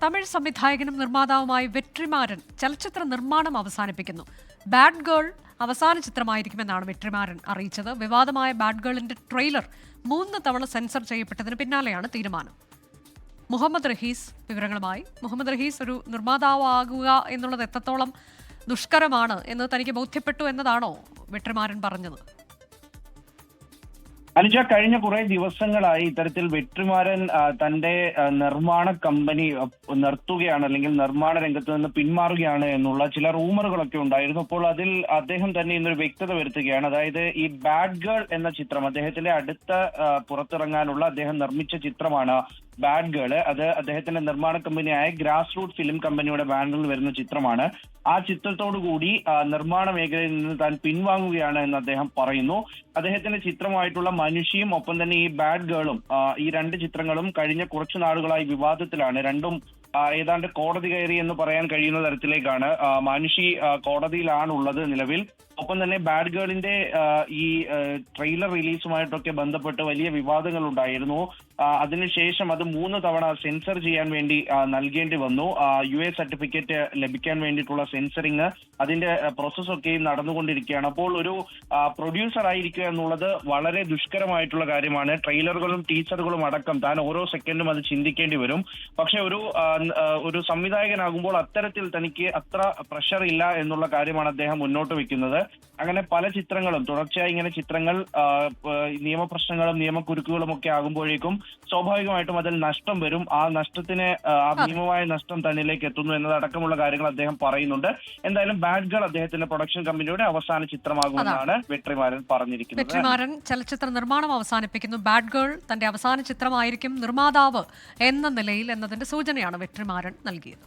തമിഴ് സംവിധായകനും നിർമ്മാതാവുമായ വെട്രിമാരൻ ചലച്ചിത്ര നിർമ്മാണം അവസാനിപ്പിക്കുന്നു. ബാഡ് ഗേൾ അവസാന ചിത്രമായിരിക്കുമെന്നാണ് വെട്രിമാരൻ അറിയിച്ചത്. വിവാദമായ ബാഡ് ഗേളിന്റെ ട്രെയിലർ 3 തവണ സെൻസർ ചെയ്യപ്പെട്ടതിന് പിന്നാലെയാണ് തീരുമാനം. മുഹമ്മദ് റഹീസ് വിവരങ്ങളുമായി. മുഹമ്മദ് റഹീസ്, ഒരു നിർമ്മാതാവാകുക എന്നുള്ളത് എത്രത്തോളം ദുഷ്കരമാണ് എന്ന് തനിക്ക് ബോധ്യപ്പെട്ടു എന്നതാണോ വെട്രിമാരൻ പറഞ്ഞത്? അനുജ, കഴിഞ്ഞ കുറെ ദിവസങ്ങളായി ഇത്തരത്തിൽ വെട്രിമാരൻ തന്റെ നിർമ്മാണ കമ്പനി നിർത്തുകയാണ്, അല്ലെങ്കിൽ നിർമ്മാണ രംഗത്ത് നിന്ന് പിന്മാറുകയാണ് എന്നുള്ള ചില റൂമറുകളൊക്കെ ഉണ്ടായിരുന്നു. അപ്പോൾ അതിൽ അദ്ദേഹം തന്നെ ഇന്നൊരു വ്യക്തത വരുത്തുകയാണ്. അതായത് ഈ ബാഡ് ഗേൾ എന്ന ചിത്രം, അദ്ദേഹത്തിന്റെ അടുത്ത പുറത്തിറങ്ങാനുള്ള അദ്ദേഹം നിർമ്മിച്ച ചിത്രമാണ് ബാഡ് ഗേള്. അത് അദ്ദേഹത്തിന്റെ നിർമ്മാണ കമ്പനിയായ ഗ്രാസ് റൂട്ട് ഫിലിം കമ്പനിയുടെ ബാനറിൽ വരുന്ന ചിത്രമാണ്. ആ ചിത്രത്തോടു കൂടി നിർമ്മാണ മേഖലയിൽ നിന്ന് താൻ പിൻവാങ്ങുകയാണ് എന്ന് അദ്ദേഹം പറയുന്നു. അദ്ദേഹത്തിന്റെ ചിത്രമായിട്ടുള്ള മനുഷ്യയും ഒപ്പം തന്നെ ഈ ബാഡ് ഗേളും, ഈ 2 ചിത്രങ്ങളും കഴിഞ്ഞ കുറച്ചു നാളുകളായി വിവാദത്തിലാണ്. രണ്ടും ഏതാണ്ട് കോടതി കയറി എന്ന് പറയാൻ കഴിയുന്ന തരത്തിലേക്കാണ്. മനുഷി കോടതിയിലാണുള്ളത് നിലവിൽ. ഒപ്പം തന്നെ ബാഡ് ഗേളിന്റെ ഈ ട്രെയിലർ റിലീസുമായിട്ടൊക്കെ ബന്ധപ്പെട്ട് വലിയ വിവാദങ്ങൾ ഉണ്ടായിരുന്നു. അതിനുശേഷം അത് 3 തവണ സെൻസർ ചെയ്യാൻ വേണ്ടി നൽകേണ്ടി വന്നു. UA സർട്ടിഫിക്കറ്റ് ലഭിക്കാൻ വേണ്ടിയിട്ടുള്ള സെൻസറിങ്, അതിന്റെ പ്രോസസ്സൊക്കെ നടന്നുകൊണ്ടിരിക്കുകയാണ്. അപ്പോൾ ഒരു പ്രൊഡ്യൂസർ ആയിരിക്കുക എന്നുള്ളത് വളരെ ദുഷ്കരമായിട്ടുള്ള കാര്യമാണ്. ട്രെയിലറുകളും ടീച്ചറുകളും അടക്കം താൻ ഓരോ സെക്കൻഡും അത് ചിന്തിക്കേണ്ടി വരും. പക്ഷെ ഒരു സംവിധായകനാകുമ്പോൾ അത്തരത്തിൽ തനിക്ക് അത്ര പ്രഷർ ഇല്ല എന്നുള്ള കാര്യമാണ് അദ്ദേഹം മുന്നോട്ട് വെക്കുന്നത്. അങ്ങനെ പല ചിത്രങ്ങളും തുടർച്ചയായി ഇങ്ങനെ ചിത്രങ്ങൾ നിയമപ്രശ്നങ്ങളും നിയമക്കുരുക്കുകളും ഒക്കെ ആകുമ്പോഴേക്കും സ്വാഭാവികമായിട്ടും അതിൽ നഷ്ടം വരും. ആ നഷ്ടത്തിന് ഭീമമായ നഷ്ടം തന്നിലേക്ക് എത്തുന്നു എന്നതടക്കമുള്ള കാര്യങ്ങൾ അദ്ദേഹം പറയുന്നുണ്ട്. എന്തായാലും ബാഡ് ഗേൾ അദ്ദേഹത്തിന്റെ പ്രൊഡക്ഷൻ കമ്പനിയുടെ അവസാന ചിത്രമാകുമെന്നാണ് വെട്രിമാരൻ പറഞ്ഞിരിക്കുന്നത്. വെട്രിമാരൻ ചലച്ചിത്ര നിർമ്മാണം അവസാനിപ്പിക്കുന്നു. ബാഡ് ഗേൾ തന്റെ അവസാന ചിത്രമായിരിക്കും നിർമ്മാതാവ് എന്ന നിലയിൽ എന്നതിന്റെ സൂചനയാണ് വെട്രിമാരൻ നൽകിയത്.